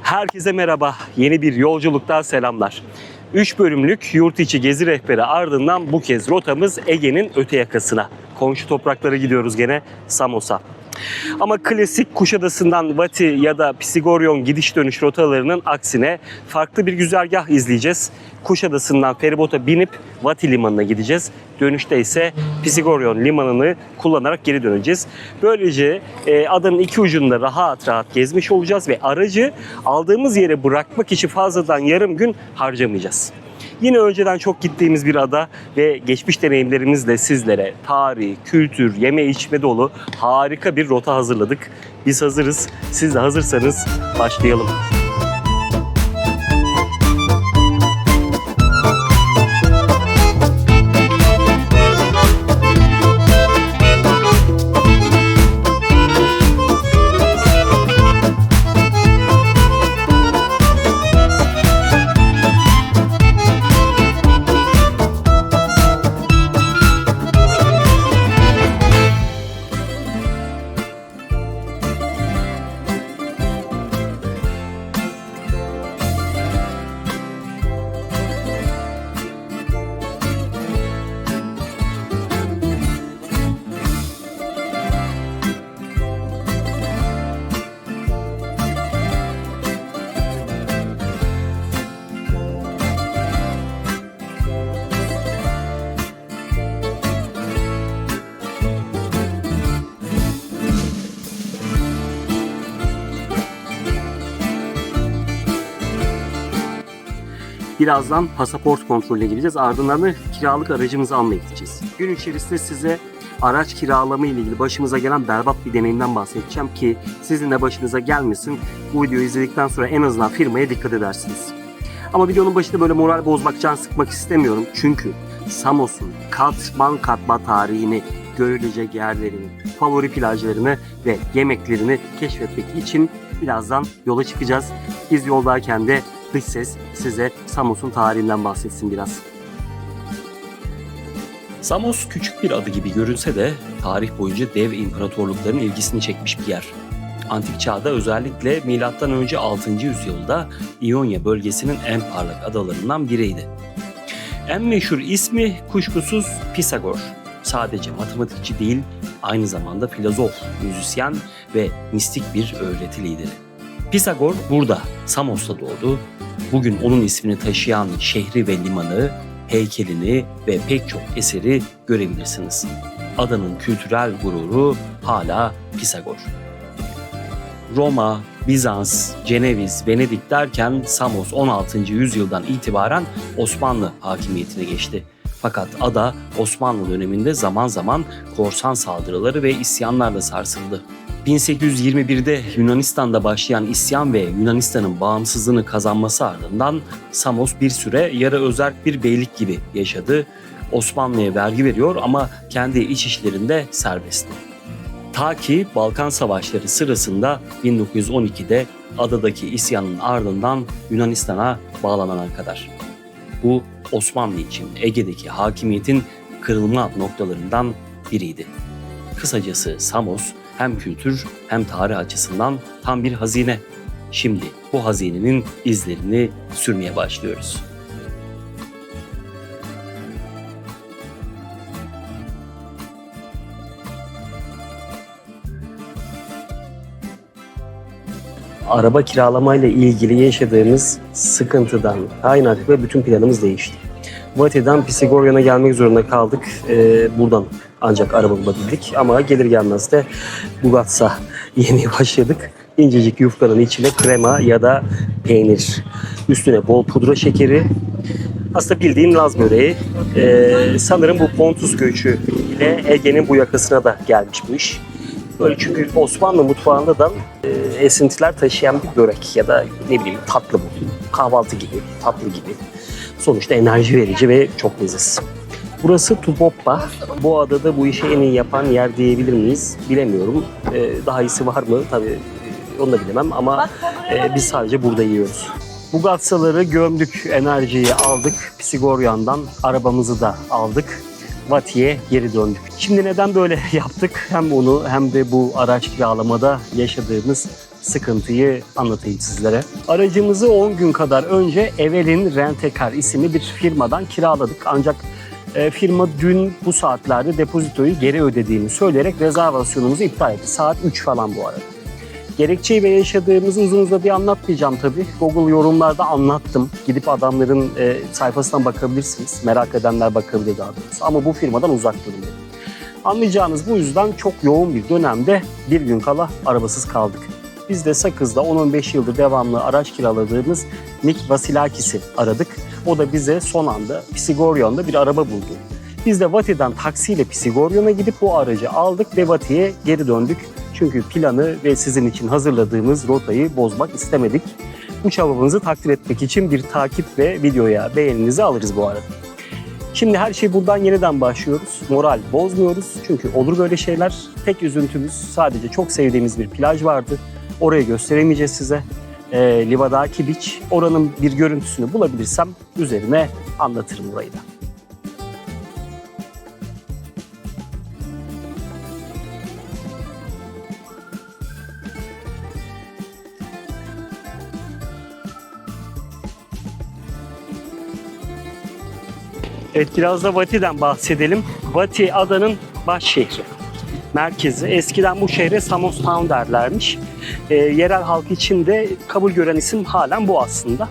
Herkese merhaba. Yeni bir yolculuktan selamlar. 3 bölümlük yurt içi gezi rehberi ardından bu kez rotamız Ege'nin öte yakasına. Komşu topraklara gidiyoruz gene, Samos'a. Ama klasik Kuşadası'ndan Vati ya da Pisigoryon gidiş dönüş rotalarının aksine farklı bir güzergah izleyeceğiz. Kuşadası'ndan feribota binip Vati limanına gideceğiz. Dönüşte ise Pisigoryon limanını kullanarak geri döneceğiz. Böylece adanın iki ucunda rahat rahat gezmiş olacağız ve aracı aldığımız yere bırakmak için fazladan yarım gün harcamayacağız. Yine önceden çok gittiğimiz bir ada ve geçmiş deneyimlerimizle sizlere tarih, kültür, yeme içme dolu harika bir rota hazırladık. Biz hazırız. Siz de hazırsanız başlayalım. Birazdan pasaport kontrolüne gideceğiz. Ardından da kiralık aracımızı almaya gideceğiz. Gün içerisinde size araç kiralama ile ilgili başımıza gelen berbat bir deneyimden bahsedeceğim ki sizin de başınıza gelmesin. Bu videoyu izledikten sonra en azından firmaya dikkat edersiniz. Ama videonun başında böyle moral bozmak, can sıkmak istemiyorum. Çünkü Samos'un katman tarihini, görülecek yerlerini, favori plajlarını ve yemeklerini keşfetmek için birazdan yola çıkacağız. Biz yoldayken de dış ses size Samos'un tarihinden bahsetsin biraz. Samos küçük bir adı gibi görünse de tarih boyunca dev imparatorlukların ilgisini çekmiş bir yer. Antik çağda özellikle M.Ö. 6. yüzyılda İonya bölgesinin en parlak adalarından biriydi. En meşhur ismi kuşkusuz Pisagor. Sadece matematikçi değil, aynı zamanda filozof, müzisyen ve mistik bir öğreti lideri. Pisagor burada, Samos'ta doğdu. Bugün onun ismini taşıyan şehri ve limanı, heykelini ve pek çok eseri görebilirsiniz. Adanın kültürel gururu hala Pisagor. Roma, Bizans, Ceneviz, Venedik derken Samos 16. yüzyıldan itibaren Osmanlı hakimiyetine geçti. Fakat ada Osmanlı döneminde zaman zaman korsan saldırıları ve isyanlarla sarsıldı. 1821'de Yunanistan'da başlayan isyan ve Yunanistan'ın bağımsızlığını kazanması ardından Samos bir süre yarı özerk bir beylik gibi yaşadı. Osmanlı'ya vergi veriyor ama kendi iç işlerinde serbestti. Ta ki Balkan Savaşları sırasında 1912'de adadaki isyanın ardından Yunanistan'a bağlanana kadar. Bu Osmanlı için Ege'deki hakimiyetin kırılma noktalarından biriydi. Kısacası Samos hem kültür hem tarih açısından tam bir hazine. Şimdi bu hazinenin izlerini sürmeye başlıyoruz. Araba kiralamayla ilgili yaşadığımız sıkıntıdan kaynaklı bütün planımız değişti. Vati'den Pisigorion'a gelmek zorunda kaldık. Buradan ancak araba bulabildik ama gelir gelmez de Bugatsa yemeye başladık. İncecik yufkanın içine krema ya da peynir, üstüne bol pudra şekeri. Aslında bildiğin Laz böreği. Sanırım bu Pontus göçü ile Ege'nin bu yakasına da gelmiş bu iş. Böyle çünkü Osmanlı mutfağında da esintiler taşıyan bir börek ya da ne bileyim tatlı bu. Kahvaltı gibi, tatlı gibi. Sonuçta enerji verici ve çok leziz. Burası Tupoppa. Bu adada bu işi en iyi yapan yer diyebilir miyiz? Bilemiyorum. Daha iyisi var mı? Tabii onu da bilemem ama biz sadece burada yiyoruz. Bu gatsaları gömdük, enerjiyi aldık. Pisigoryan'dan arabamızı da aldık. Vati'ye geri döndük. Şimdi neden böyle yaptık? Hem onu hem de bu araç kiralamada yaşadığımız sıkıntıyı anlatayım sizlere. Aracımızı 10 gün kadar önce Evelyn Rent-A-Car isimli bir firmadan kiraladık. Ancak firma dün bu saatlerde depozitoyu geri ödediğini söyleyerek rezervasyonumuzu iptal etti. Saat 3 falan bu arada. Gerekçeyi ve yaşadığımızı uzun uzadıya anlatmayacağım tabii. Google yorumlarda anlattım. Gidip adamların sayfasından bakabilirsiniz. Merak edenler bakabilir daha doğrusu. Ama bu firmadan uzak durun dedim. Anlayacağınız bu yüzden çok yoğun bir dönemde bir gün kala arabasız kaldık. Biz de Sakız'da 10-15 yıldır devamlı araç kiraladığımız Nick Vasilakis'i aradık. O da bize son anda Pisigoryon'da bir araba buldu. Biz de Vati'den taksiyle Pisigoryon'a gidip bu aracı aldık ve Vati'ye geri döndük. Çünkü planı ve sizin için hazırladığımız rotayı bozmak istemedik. Bu çabamızı takdir etmek için bir takip ve videoya beğeninizi alırız bu arada. Şimdi her şey buradan yeniden başlıyoruz. Moral bozmuyoruz çünkü olur böyle şeyler. Tek üzüntümüz sadece çok sevdiğimiz bir plaj vardı. Orayı gösteremeyeceğiz size. Livadaki Beach. Oranın bir görüntüsünü bulabilirsem üzerine anlatırım burayı da. Evet, biraz da Vati'den bahsedelim. Vati adanın baş şehri, merkezi. Eskiden bu şehre Samos Town derlermiş. Yerel halk için de kabul gören isim halen bu aslında.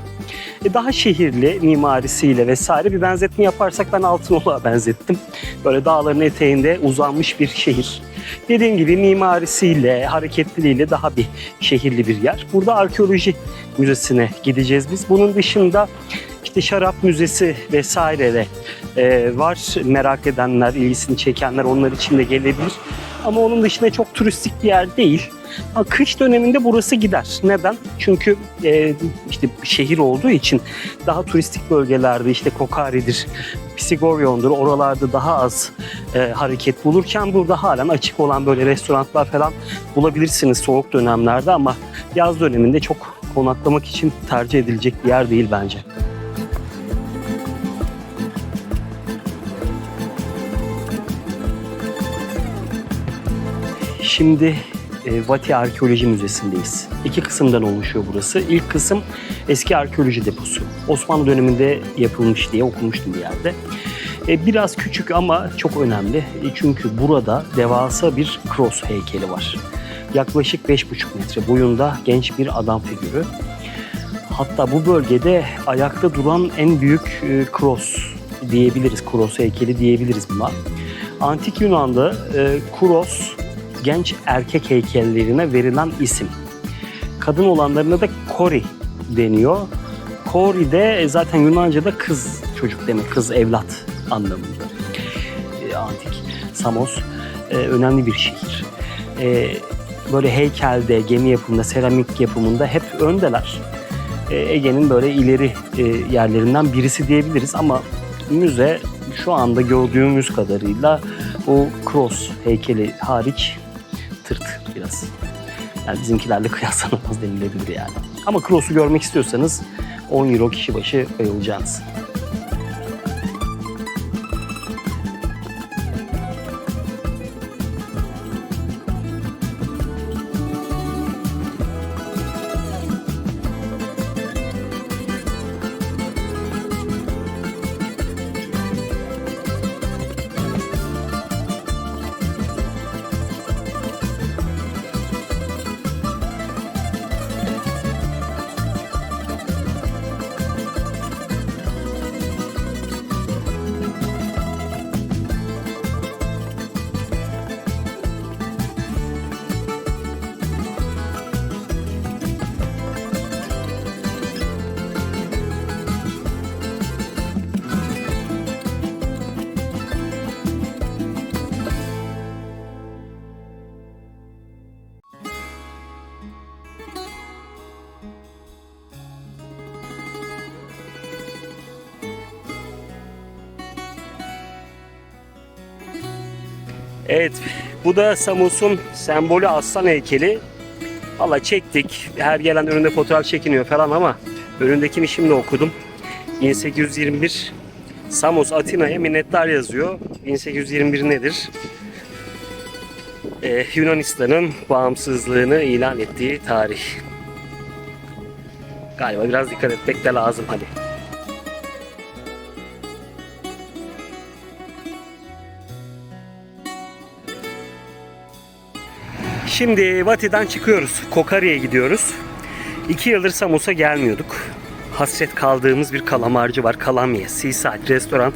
Daha şehirli mimarisiyle vesaire bir benzetme yaparsak ben Altınoluk'a benzettim. Böyle dağların eteğinde uzanmış bir şehir. Dediğim gibi mimarisiyle, hareketliliğiyle daha bir şehirli bir yer. Burada arkeoloji müzesine gideceğiz biz. Bunun dışında işte şarap müzesi vesaire de var. Merak edenler, ilgisini çekenler onlar için de gelebilir. Ama onun dışında çok turistik bir yer değil. Kış döneminde burası gider. Neden? Çünkü işte şehir olduğu için daha turistik bölgelerde işte Kokari'dir, Pisigoryon'dur, oralarda daha az hareket bulurken burada halen açık olan böyle restoranlar falan bulabilirsiniz soğuk dönemlerde ama yaz döneminde çok konaklamak için tercih edilecek bir yer değil bence. Şimdi Vati Arkeoloji Müzesi'ndeyiz. İki kısımdan oluşuyor burası. İlk kısım eski arkeoloji deposu. Osmanlı döneminde yapılmış diye okumuştum bir yerde. Biraz küçük ama çok önemli. Çünkü burada devasa bir Kroos heykeli var. Yaklaşık 5,5 metre boyunda genç bir adam figürü. Hatta bu bölgede ayakta duran en büyük Kroos diyebiliriz. Kroos heykeli diyebiliriz buna. Antik Yunan'da Kroos genç erkek heykellerine verilen isim. Kadın olanlarına da Kori deniyor. Kori de zaten Yunanca'da kız çocuk demek, kız evlat anlamında. Antik Samos önemli bir şehir. Böyle heykelde, gemi yapımında, seramik yapımında hep öndeler. Ege'nin böyle ileri yerlerinden birisi diyebiliriz ama müze şu anda gördüğümüz kadarıyla o Kroos heykeli hariç tırt biraz. Yani bizimkilerle kıyaslanamaz denilebilir yani. Ama Kroos'u görmek istiyorsanız 10 euro kişi başı bayılacaksınız. Evet, bu da Samos'un sembolü aslan heykeli. Valla çektik. Her gelen önünde fotoğraf çekiniyor falan ama önündekini şimdi okudum. 1821 Samos Atina'ya minnettar yazıyor. 1821 nedir? Yunanistan'ın bağımsızlığını ilan ettiği tarih. Galiba biraz dikkat etmek de lazım hadi. Şimdi Vati'den çıkıyoruz. Kokari'ye gidiyoruz. 2 yıldır Samos'a gelmiyorduk. Hasret kaldığımız bir kalamarcı var. Kalamye Seaside Restoran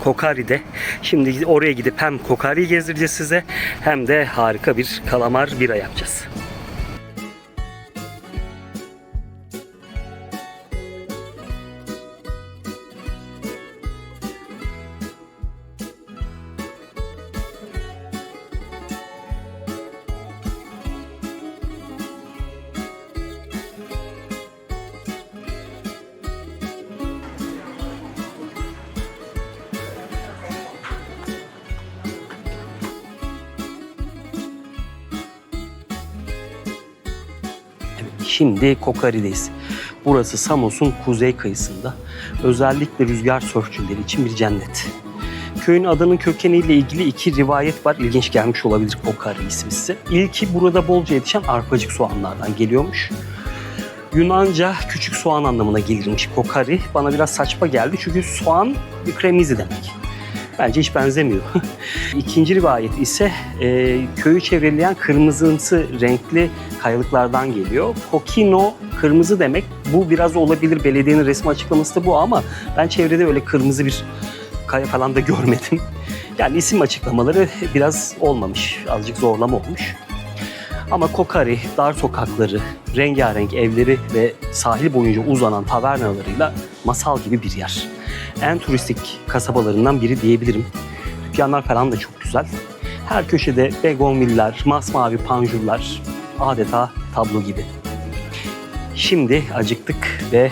Kokari'de. Şimdi oraya gidip hem Kokari'yi gezdireceğiz size hem de harika bir kalamar bira yapacağız. Şimdi Kokari'deyiz. Burası Samos'un kuzey kıyısında. Özellikle rüzgar sörfçüleri için bir cennet. Köyün adının kökeniyle ilgili 2 rivayet var. İlginç gelmiş olabilir Kokari ismi size. İlki burada bolca yetişen arpacık soğanlardan geliyormuş. Yunanca küçük soğan anlamına gelirmiş Kokari. Bana biraz saçma geldi çünkü soğan bir kremizi demek. Bence hiç benzemiyor. İkinci rivayet ise köyü çevreleyen kırmızımsı renkli kayalıklardan geliyor. Kokino kırmızı demek. Bu biraz olabilir. Belediyenin resmi açıklaması da bu ama ben çevrede öyle kırmızı bir kaya falan da görmedim. Yani isim açıklamaları biraz olmamış. Azıcık zorlama olmuş. Ama Kokari, dar sokakları, rengarenk evleri ve sahil boyunca uzanan tavernalarıyla masal gibi bir yer. En turistik kasabalarından biri diyebilirim. Dükkanlar falan da çok güzel. Her köşede begonviller, masmavi panjurlar, adeta tablo gibi. Şimdi acıktık ve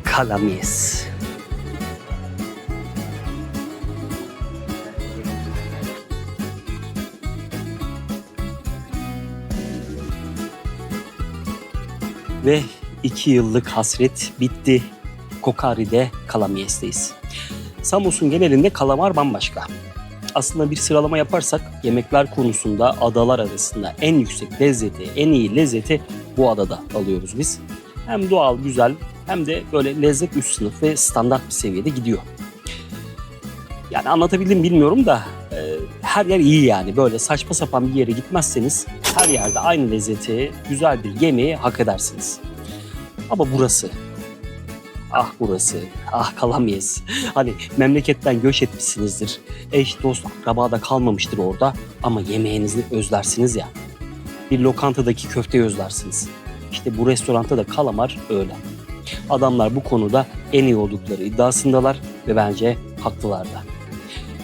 kalamies. Ve 2 yıllık hasret bitti. Kokari'de Kalamies'teyiz. Samos'un genelinde kalamar bambaşka. Aslında bir sıralama yaparsak yemekler konusunda adalar arasında en yüksek lezzeti, en iyi lezzeti bu adada alıyoruz biz. Hem doğal, güzel hem de böyle lezzet üst sınıf ve standart bir seviyede gidiyor. Yani anlatabildim bilmiyorum da her yer iyi yani. Böyle saçma sapan bir yere gitmezseniz her yerde aynı lezzeti, güzel bir yemeği hak edersiniz. Ama burası, burası, Kalamies. Hani memleketten göç etmişsinizdir. Eş, dost, akraba da kalmamıştır orada ama yemeğinizi özlersiniz ya. Bir lokantadaki köfteyi özlersiniz. İşte bu restoranda da kalamar öyle. Adamlar bu konuda en iyi oldukları iddiasındalar ve bence haklılar da.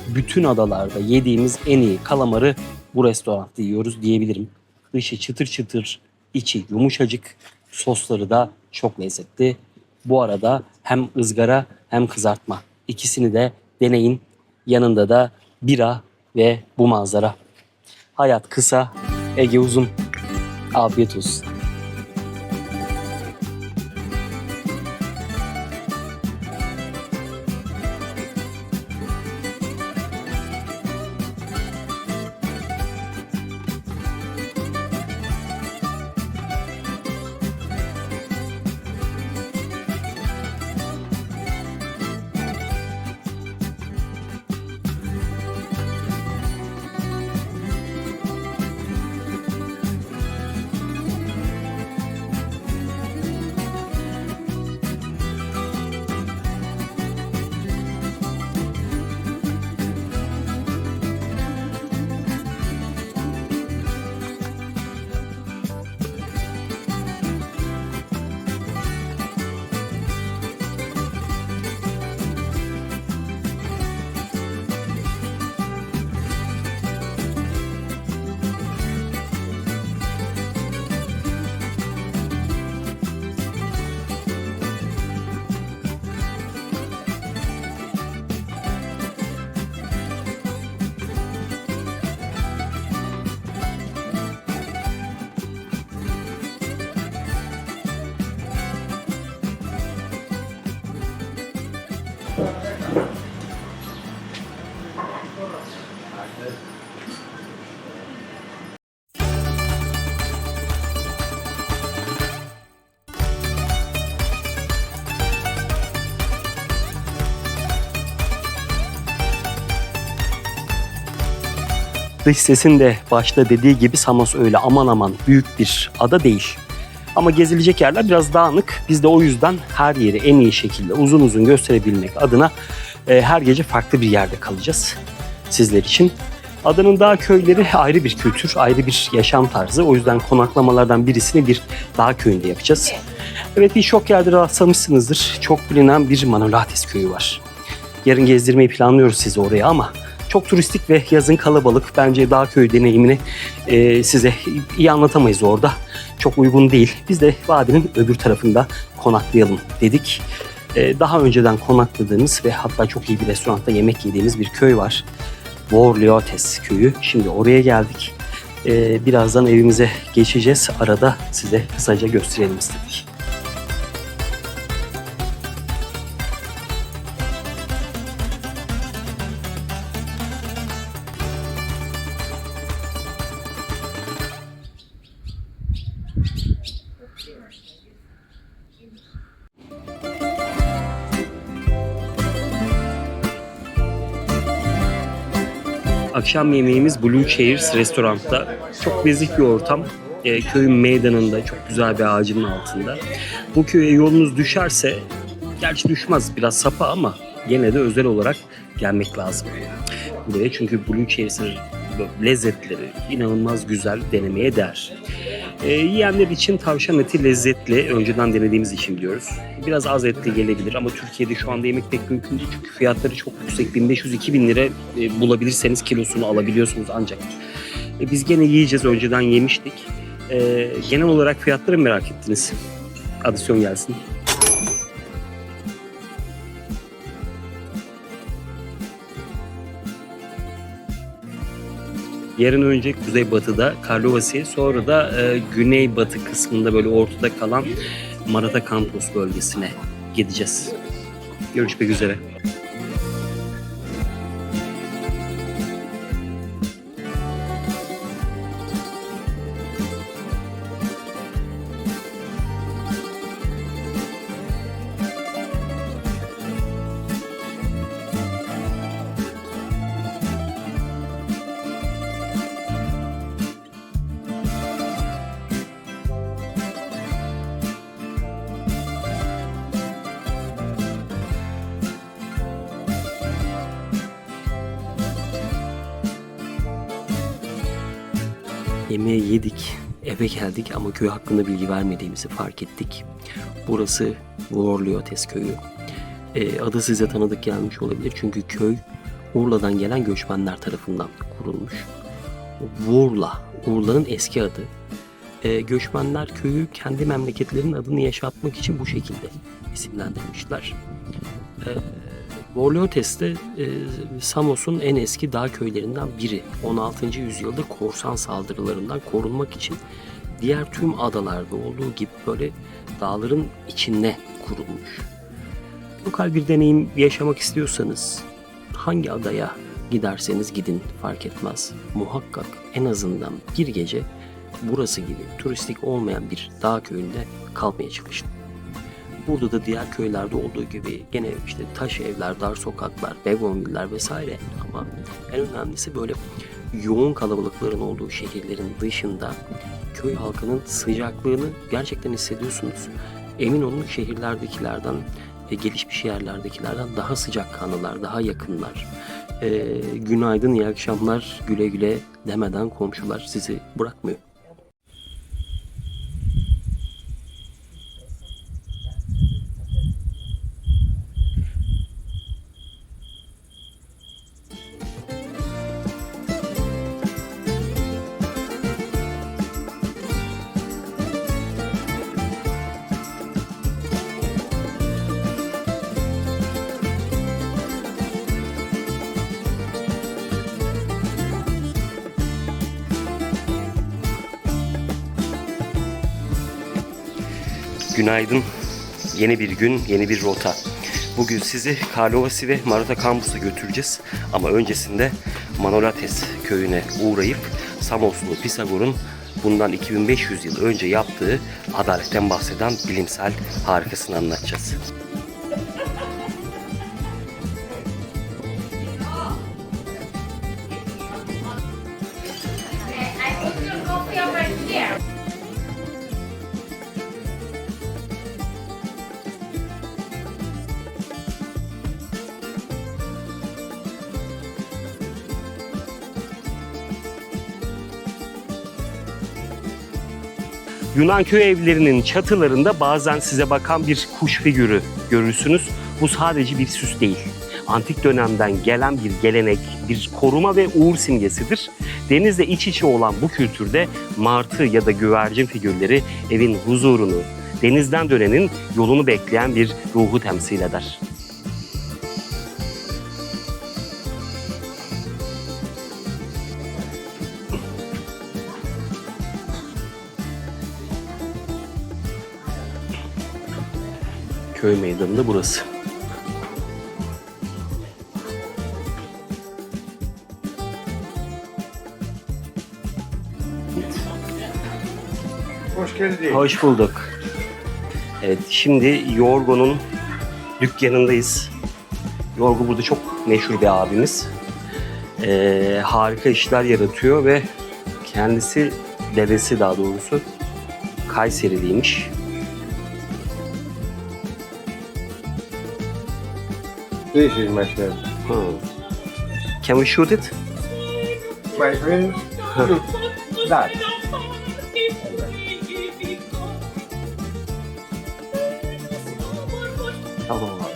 Bütün adalarda yediğimiz en iyi kalamarı bu restoranda yiyoruz diyebilirim. Dışı çıtır çıtır, içi yumuşacık, sosları da çok lezzetli. Bu arada hem ızgara hem kızartma. İkisini de deneyin. Yanında da bira ve bu manzara. Hayat kısa, Ege uzun. Afiyet olsun. dış sesin de başta dediği gibi Samos öyle aman aman büyük bir ada değil. Ama gezilecek yerler biraz dağınık. Biz de o yüzden her yeri en iyi şekilde uzun uzun gösterebilmek adına her gece farklı bir yerde kalacağız sizler için. Adanın dağ köyleri ayrı bir kültür, ayrı bir yaşam tarzı. O yüzden konaklamalardan birisini bir dağ köyünde yapacağız. Evet, birçok yerde rastlamışsınızdır. Çok bilinen bir Manolates köyü var. Yarın gezdirmeyi planlıyoruz sizi oraya ama çok turistik ve yazın kalabalık. Bence dağ köyü deneyimini size iyi anlatamayız orada. Çok uygun değil. Biz de vadinin öbür tarafında konaklayalım dedik. Daha önceden konakladığımız ve hatta çok iyi bir restoranda yemek yediğimiz bir köy var. Vorliotes köyü. Şimdi oraya geldik. Birazdan evimize geçeceğiz. Arada size kısaca gösterelim istedik. Akşam yemeğimiz Blue Chairs restoranda. Çok nezih bir ortam. Köyün meydanında, çok güzel bir ağacın altında. Bu köye yolunuz düşerse, gerçi düşmez biraz sapa ama gene de özel olarak gelmek lazım buraya. Çünkü Blue Chairs'ın lezzetleri inanılmaz güzel, denemeye değer. Yiyenler için tavşan eti lezzetli. Önceden denediğimiz için biliyoruz. Biraz az etli gelebilir ama Türkiye'de şu anda yemek pek mümkün değil. Çünkü fiyatları çok yüksek. 1500-2000 lira bulabilirseniz kilosunu alabiliyorsunuz ancak. Biz gene yiyeceğiz. Önceden yemiştik. Genel olarak fiyatları merak ettiniz. Adisyon gelsin. Yarın önce kuzeybatıda Karlovasi, sonra da güneybatı kısmında böyle ortada kalan Marata Campos bölgesine gideceğiz. Görüşmek üzere. Yemeği yedik, eve geldik ama köy hakkında bilgi vermediğimizi fark ettik. Burası Vorliotes köyü. Adı size tanıdık gelmiş olabilir çünkü köy Urla'dan gelen göçmenler tarafından kurulmuş. Vorla, Urla'nın eski adı. Göçmenler köyü kendi memleketlerinin adını yaşatmak için bu şekilde isimlendirmişler. Vorliotes de Samos'un en eski dağ köylerinden biri. 16. yüzyılda korsan saldırılarından korunmak için diğer tüm adalarda olduğu gibi böyle dağların içine kurulmuş. Lokal bir deneyim yaşamak istiyorsanız hangi adaya giderseniz gidin fark etmez. Muhakkak en azından bir gece burası gibi turistik olmayan bir dağ köyünde kalmaya çalışın. Burada da diğer köylerde olduğu gibi gene işte taş evler, dar sokaklar, begonviller vesaire ama en önemlisi böyle yoğun kalabalıkların olduğu şehirlerin dışında köy halkının sıcaklığını gerçekten hissediyorsunuz. Emin olun şehirlerdekilerden ve gelişmiş yerlerdekilerden daha sıcakkanlılar, daha yakınlar. Günaydın, iyi akşamlar, güle güle demeden komşular sizi bırakmıyor. Günaydın. Yeni bir gün, yeni bir rota. Bugün sizi Karlovasi ve Marata Campus'a götüreceğiz. Ama öncesinde Manolates köyüne uğrayıp Samoslu Pisagor'un bundan 2500 yıl önce yaptığı adaletten bahseden bilimsel harikasını anlatacağız. Yunan köy evlerinin çatılarında bazen size bakan bir kuş figürü görürsünüz. Bu sadece bir süs değil. Antik dönemden gelen bir gelenek, bir koruma ve uğur simgesidir. Denizle iç içe olan bu kültürde martı ya da güvercin figürleri evin huzurunu, denizden dönenin yolunu bekleyen bir ruhu temsil eder. Köy meydanı da burası. Hoş geldin. Hoş bulduk. Evet, şimdi Yorgo'nun dükkanındayız. Yorgo burada çok meşhur bir abimiz. Harika işler yaratıyor ve kendisi, dedesi daha doğrusu, Kayseriliymiş. This is my friend. Can we shoot it? My friend, look, that. Tamam abi.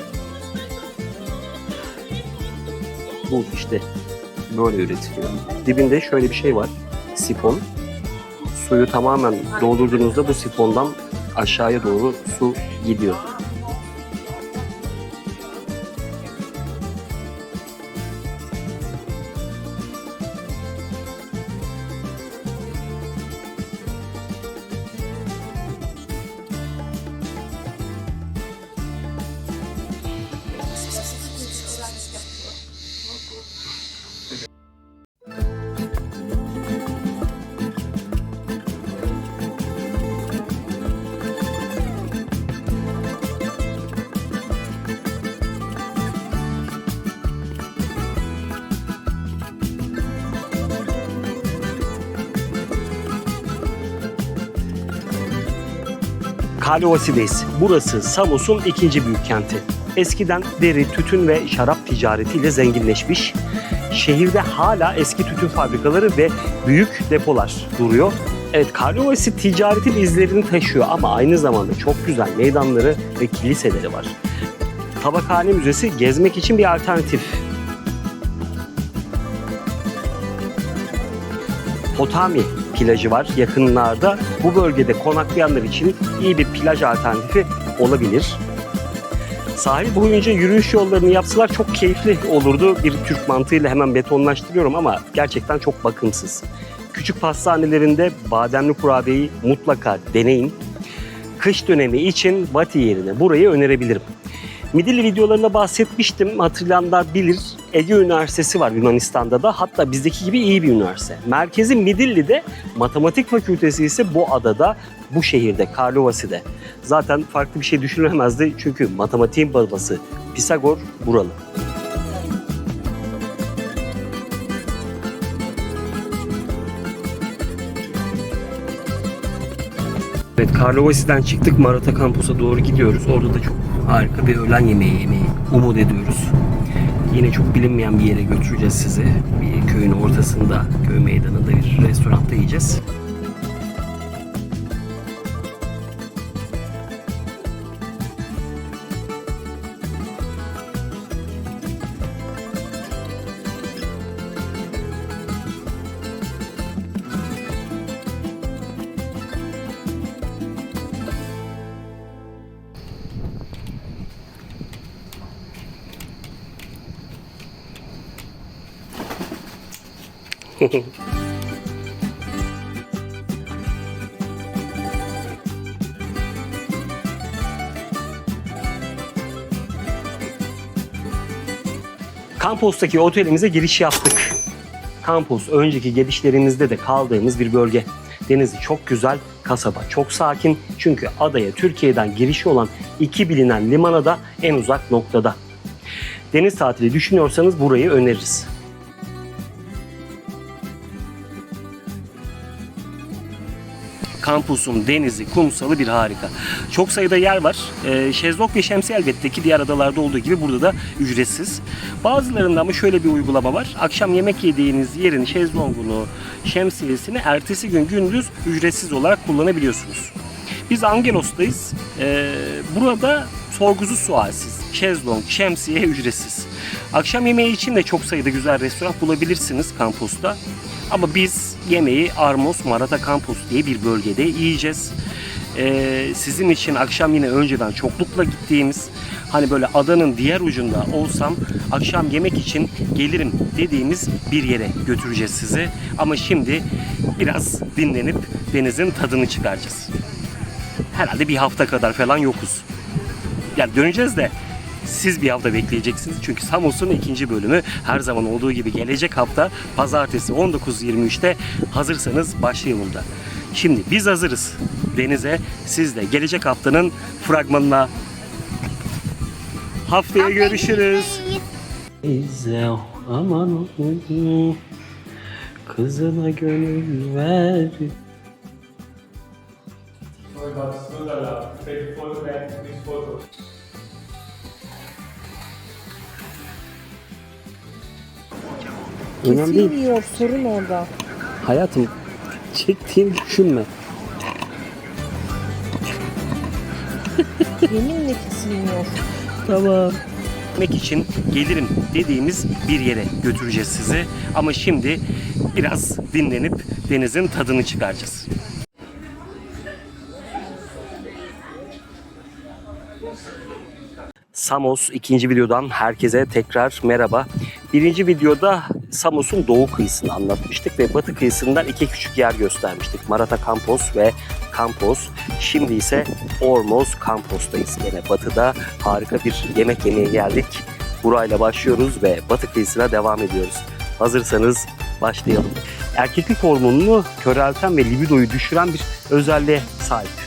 Bu işte böyle üretiliyor. Dibinde şöyle bir şey var. Sifon. Suyu tamamen doldurduğunuzda bu sifondan aşağıya doğru su gidiyor. Karlovasi'deyiz. Burası Samos'un ikinci büyük kenti. Eskiden deri, tütün ve şarap ticaretiyle zenginleşmiş. Şehirde hala eski tütün fabrikaları ve büyük depolar duruyor. Evet, Karlovasi ticaretin izlerini taşıyor ama aynı zamanda çok güzel meydanları ve kiliseleri var. Tabakhane Müzesi gezmek için bir alternatif. Potami plajı var yakınlarda. Bu bölgede konaklayanlar için iyi bir plaj alternatifi olabilir. Sahil boyunca yürüyüş yollarını yapsalar çok keyifli olurdu. Bir Türk mantığıyla hemen betonlaştırıyorum ama gerçekten çok bakımsız. Küçük pastanelerinde bademli kurabiyeyi mutlaka deneyin. Kış dönemi için Bati yerine burayı önerebilirim. Midilli videolarında bahsetmiştim. Hatırlayanlar bilir. Ege Üniversitesi var Yunanistan'da da. Hatta bizdeki gibi iyi bir üniversite. Merkezi Midilli'de, matematik fakültesi ise bu adada, bu şehirde, Karlovasi'de. Zaten farklı bir şey düşünülemezdi çünkü matematiğin babası Pisagor buralı. Evet, Karlovasi'den çıktık, Marata Kampus'a doğru gidiyoruz. Orada da çok harika bir öğlen yemeği yemeyi umut ediyoruz. Yine çok bilinmeyen bir yere götüreceğiz sizi. Bir köyün ortasında, köy meydanında bir restoranda yiyeceğiz. Kampos'taki otelimize giriş yaptık. Kampos önceki gelişlerimizde de kaldığımız bir bölge. Denizi çok güzel, kasaba çok sakin. Çünkü adaya Türkiye'den girişi olan iki bilinen limana da en uzak noktada. Deniz tatili düşünüyorsanız burayı öneririz. Kampusun denizi, kumsalı bir harika. Çok sayıda yer var. Şezlong ve şemsiye elbette ki diğer adalarda olduğu gibi burada da ücretsiz. Bazılarında ama şöyle bir uygulama var. Akşam yemek yediğiniz yerin şezlongunu, şemsiyesini ertesi gün gündüz ücretsiz olarak kullanabiliyorsunuz. Biz Angelos'tayız. Burada sorgusuz sualsiz. Şezlong, şemsiye ücretsiz. Akşam yemeği için de çok sayıda güzel restoran bulabilirsiniz kampüste. Ama biz yemeği Armos Marata Campus diye bir bölgede yiyeceğiz. Sizin için akşam yine önceden çoklukla gittiğimiz, hani böyle adanın diğer ucunda olsam akşam yemek için gelirim dediğimiz bir yere götüreceğiz sizi. Ama şimdi biraz dinlenip denizin tadını çıkaracağız. Herhalde bir hafta kadar falan yokuz. Yani döneceğiz de siz bir hafta bekleyeceksiniz. Çünkü Samos'un 2. bölümü her zaman olduğu gibi gelecek hafta pazartesi 19.23'te hazırsanız başlayalım da. Şimdi biz hazırız denize. Siz de gelecek haftanın fragmanına. Haftaya görüşürüz. Bize aman kızına gönül ver. Önemli değil. Kesilmiyor, sorun orada. Hayatım, çektiğini düşünme. Yeminle kesilmiyor. Tamam. Yemek için gelirim dediğimiz bir yere götüreceğiz sizi. Ama şimdi biraz dinlenip denizin tadını çıkaracağız. Samos 2. videodan herkese tekrar merhaba. 1. videoda Samos'un doğu kıyısını anlatmıştık ve batı kıyısından 2 küçük yer göstermiştik. Marata Campos ve Campos. Şimdi ise Ormos Campos'tayız. Yine batıda harika bir yemek yemeye geldik. Burayla başlıyoruz ve batı kıyısına devam ediyoruz. Hazırsanız başlayalım. Erkeklik hormonunu körelten ve libidoyu düşüren bir özelliğe sahip.